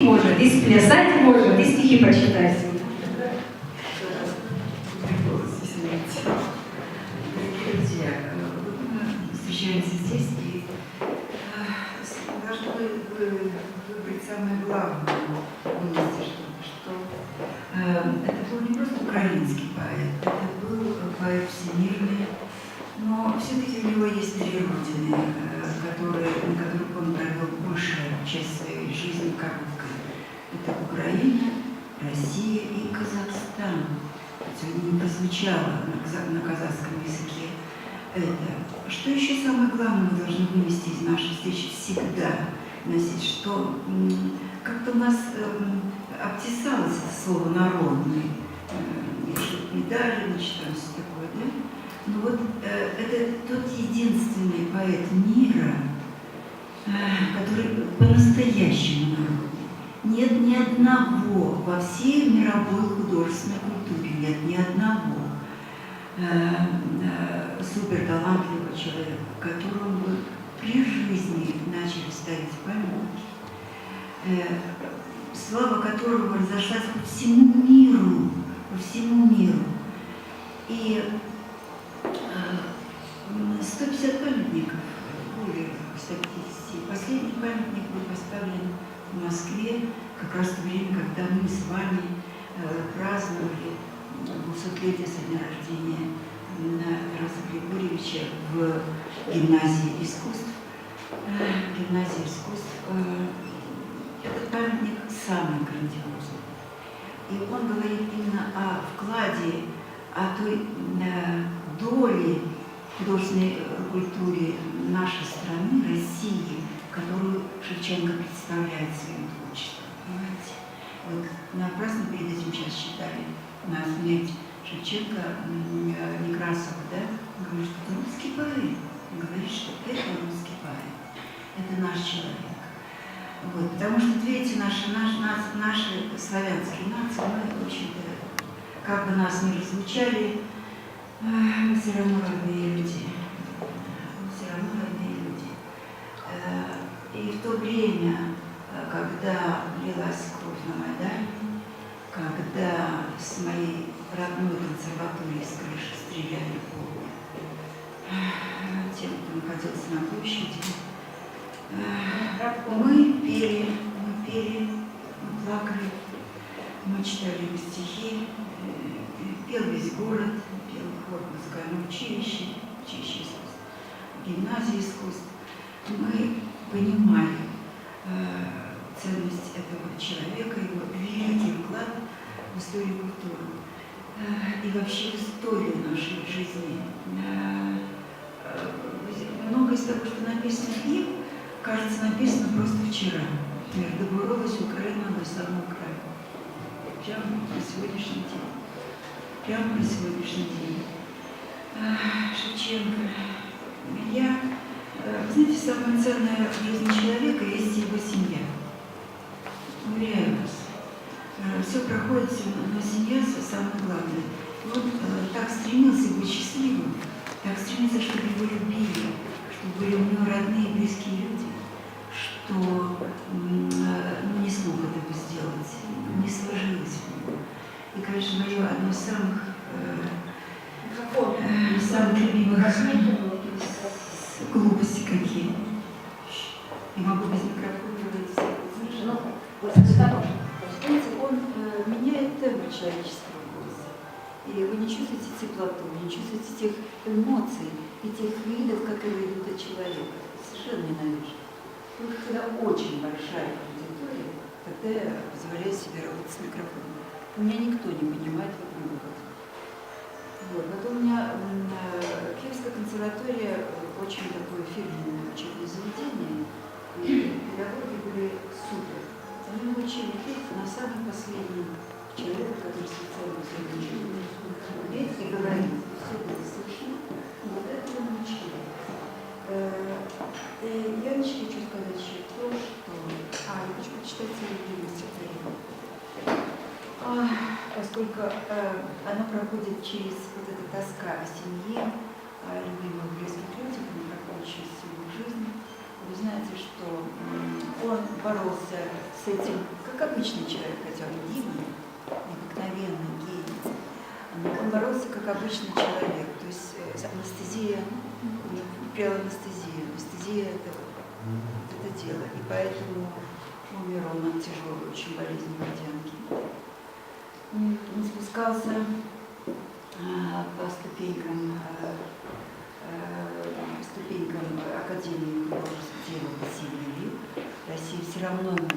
может, и сплясать может, и стихи прочитать. Встречаемся здесь и должны выбрать самое главное, вынести что это был не просто украинский поэт, это был поэт всемирный, но все-таки у него есть три родины, на которых он провел большую часть своей жизни короткой. Это Украина, Россия и Казахстан. Сегодня не прозвучало на казахском языке. Это. Что еще самое главное мы должны вынести из нашей встречи всегда носить, что как-то у нас обтесалось это слово «народный», медали, значит, там все такое, да? Но вот это тот единственный поэт мира, который по-настоящему народный. Нет ни одного во всей мировой художественной культуре, нет ни одного суперталантливого человека, которому бы при жизни начали ставить памятники, слава которого разошлась по всему миру, И 150 памятников, более 150. Последний памятник был поставлен в Москве как раз в то время, когда мы с вами праздновали 200-летие со дня рождения Тараса Григорьевича в гимназии искусств. Этот памятник самый грандиозный. И он говорит именно о вкладе, о той доле художественной культуре нашей страны, России, которую Шевченко представляет своим творчеством. Понимаете? Вот напрасно перед этим сейчас считали на смерть Шевченко Некрасова, да? Он говорит, что это русский поэт. Он говорит, что это русский поэт. Это наш человек. Вот, потому что, видите, наши славянские нации, мы, в общем-то, как бы нас ни разлучали, мы все равно родные люди. И в то время, когда лилась кровь на Майдане, когда с моей родной консерватории с крыши стреляли по тем, кто находился на площади, мы пели, мы плакали, мы читали его стихи, пел весь город, пел хор в музыкальном училище искусств, гимназии искусств. Мы понимали ценность этого человека, его великий вклад в историю культуры и вообще в историю нашей жизни. Много из того, что написано им, кажется, написано просто вчера. Например, доборолась Украина до самого края. Прямо на сегодняшний день. Шевченко. Знаете, самое ценное в жизни человека есть его семья. Уверяю вас. Все проходит, но семья самое главное. Он так стремился быть счастливым, так стремился, чтобы его любили, чтобы были у него родные и близкие люди, что не смог этого сделать, не сложилось у него. И, конечно, мое одно из самых любимых глупости какие. Не могу без микрофона говорить. Знаете, он меняет тембр человеческого голоса. И вы не чувствуете теплоту, не чувствуете тех эмоций и тех видов, которые идут от человека. Совершенно ненавижу. Только когда очень большая аудитория, тогда я позволяю себе работать с микрофоном. У меня никто не понимает в этом. Вот у меня Киевская консерватория очень такое фирменное учебное заведение, и педагоги были супер. Они учили петь на самый последний человек, который специально учил петь и говорить. Все было слышно, вот этого научили. Я еще хочу сказать еще то, что... я хочу почитать свое любимое стихотворение. Поскольку оно проходит через вот эту тоска о семье, о любимых близких людях, оно проходит через всю его жизнь. вы знаете, что он боролся с этим, как обычный человек, хотя он гений, необыкновенный гений. Но он боролся как обычный человек, то есть анестезия, при анестезии. Анестезия это дело, и поэтому умер он от тяжелой очень болезни водянки. Он спускался по ступенькам Академии художественных дел Василия. Россия все равно ему